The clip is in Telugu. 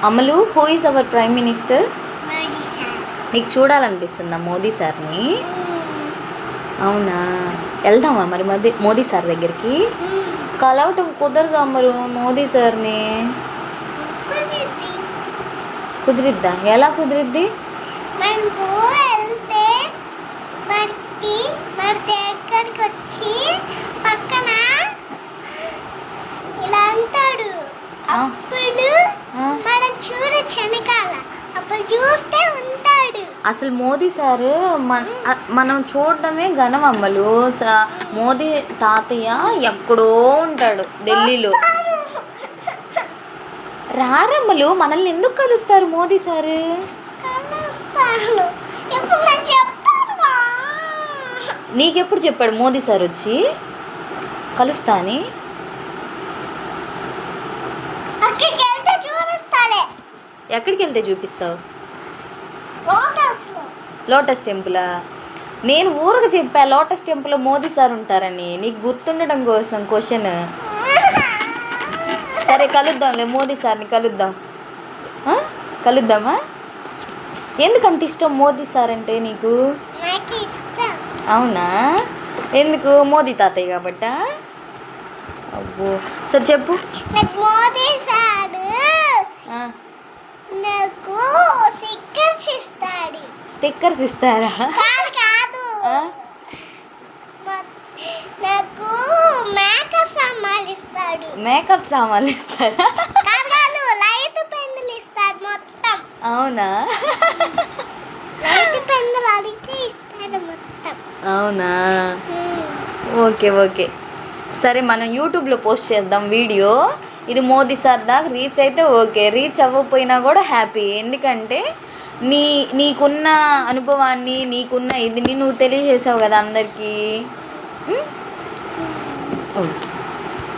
అమలు, who is our prime minister? Modi sir. నీకు చూడాలనిపిస్తుందా మోదీ సార్ని? అవునా, వెళ్దామా మరి మోదీ సార్ దగ్గరికి? కలవటం కుదరదు అమ్మరు మోదీ సార్ని. కుదిరిద్దా? ఎలా కుదిరిద్ది? వెళ్తే మరి దగ్గరికి వచ్చి పక్కన ఇలా అంటాడు. అప్పుడు మనం చూడొచ్చు వెనకాల, అప్పుడు చూస్తే ఉంటాడు. అసలు మోదీ సారు మనం చూడడమే ఘనం అమ్మలు. మోదీ తాతయ్య ఎక్కడో ఉంటాడు ఢిల్లీలో. రారమ్మలు, మనల్ని ఎందుకు కలుస్తారు మోదీ సారు? నీకెప్పుడు చెప్పాడు మోదీ సార్ వచ్చి కలుస్తా అని? ఎక్కడికి వెళ్తే చూపిస్తావు? లోటస్ టెంపులా? నేను ఊరికి చెప్పా లోటస్ టెంపుల్లో మోదీ సార్ ఉంటారని, నీకు గుర్తుండడం కోసం క్వశ్చన్. సరే కలుద్దాంలే, మోదీ సార్ని కలుద్దాం. కలుద్దామా? ఎందుకంత ఇష్టం మోదీ సార్ అంటే నీకు? అవునా, ఎందుకు? మోదీ తాతయ్య కాబట్టా? అబ్బో, సరే చెప్పు. మోదీ సార్ నాకు స్టిక్కర్స్ ఇస్తాడు. స్టిక్కర్స్ ఇస్తారా? కాదు, నాకు మేకప్ సామాన్లు ఇస్తాడు. మేకప్ సామాన్లు ఇస్తారా? లైట్ పెన్నులు ఇస్తాడు మొత్తం. అవునా? లైట్ పెన్నులు అడిగితే ఇస్తాడు మొత్తం. అవునా? ఓకే ఓకే, సరే మనం యూట్యూబ్లో పోస్ట్ చేద్దాం వీడియో. ఇది మోదీ సార్ దాకా రీచ్ అయితే ఓకే, రీచ్ అవ్వకపోయినా కూడా హ్యాపీ. ఎందుకంటే నీకున్న అనుభవాన్ని, నీకున్న ఇది నువ్వు తెలియజేసావు కదా అందరికీ. ఓకే.